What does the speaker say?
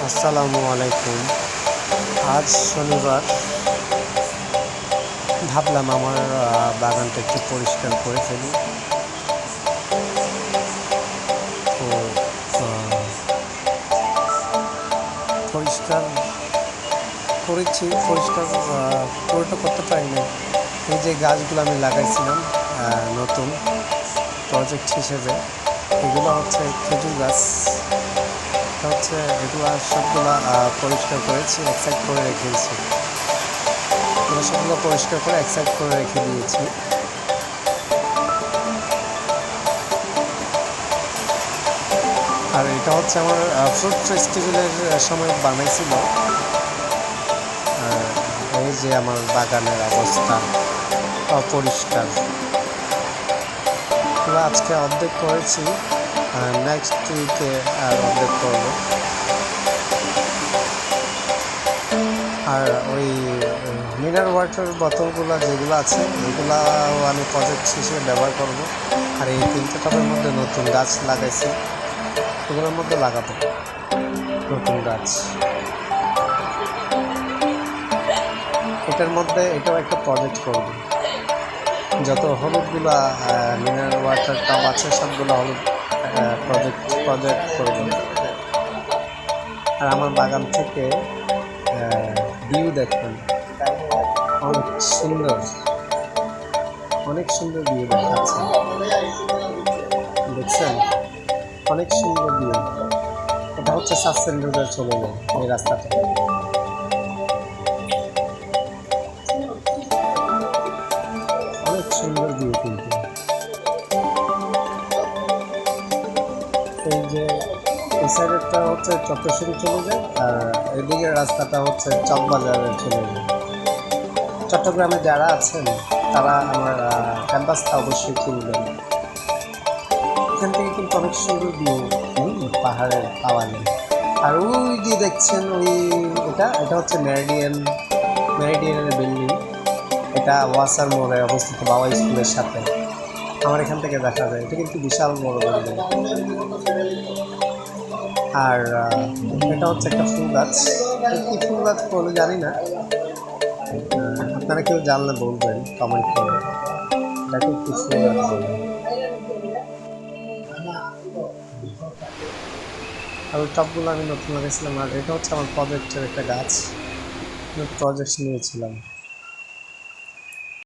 আসসালামু আলাইকুম। আজ শনিবার, ভাবলাম আমার বাগানটা একটু পরিষ্কার করে ফেলি। তো পরিষ্কার করেছি, পরিষ্কার পুরোটা করতে পারিনি। এই যে গাছগুলো আমি লাগাইছিলাম নতুন প্রজেক্ট হিসেবে, এগুলো হচ্ছে খেজুর গাছ। এগুলো সবগুলো পরিষ্কার করেছি, এক সাইড করে রেখেছি। সবগুলো পরিষ্কার করে এক সাইড করে রেখে দিয়েছি। আর এটা হচ্ছে আমার ফ্রুট ফেস্টিভ্যালের সময় বানাইছিল। এই যে আমার বাগানের অবস্থা অপরিষ্কার। আজকে অর্ধেক করেছি, নেক্সট উইকে আর অর্ধেক করব। আর ওই মিনারেল ওয়াটার বোতলগুলো যেগুলো আছে ওইগুলাও আমি প্রজেক্ট হিসেবে ব্যবহার করব। আর এই 3টে টবের মধ্যে নতুন গাছ লাগাইছি, এগুলোর মধ্যে লাগাবো নতুন গাছ। এটার মধ্যে এটাও একটা প্রজেক্ট করব। যত হলুদগুলা মিনারেল ওয়াটার টব আছে সবগুলো হলুদ প্রজেক্ট করব। আর আমার বাগান থেকে ভিউ দেখুন, অনেক সুন্দর, অনেক সুন্দর ভিউ দেখাচ্ছে। দেখছেন, অনেক সুন্দর ভিউ। এটা হচ্ছে সাসেন রোডে চলে যায় এই রাস্তাটা। অনেক সুন্দর ভিউ কিন্তু। এই যে এই সাইডেরটা হচ্ছে চট্টশুরি চলে যায়, আর এদিকের রাস্তাটা হচ্ছে চকবাজারে চলে যায়। চট্টগ্রামে যারা আছেন তারা আমার ক্যাম্পাসটা অবশ্যই চিনবেন। এখান থেকে কিন্তু অনেক সুন্দর ভিউ পাহাড়ের পাওয়া যায়। আর ওই যে দেখছেন এটা হচ্ছে মেরিডিয়ানের বিল্ডিং। এটা ওয়াসার মোড়ে অবস্থিত, বাবা স্কুলের সাথে। আমার এখান থেকে দেখা যায়, এটা কিন্তু বিশাল বড় বিল্ডিং। আর এটা হচ্ছে একটা ফুল গাছ। কি ফুল গাছ বলে জানি না, আপনারা কেউ জানলে বলবেন কমেন্ট করে। এটাকে কি ফুল গাছ বলে। আর ওই টবগুলো আমি নতুন লাগাইছিলাম। আর এটা হচ্ছে আমার প্রজেক্টের একটা গাছ, প্রজেক্ট নিয়েছিলাম।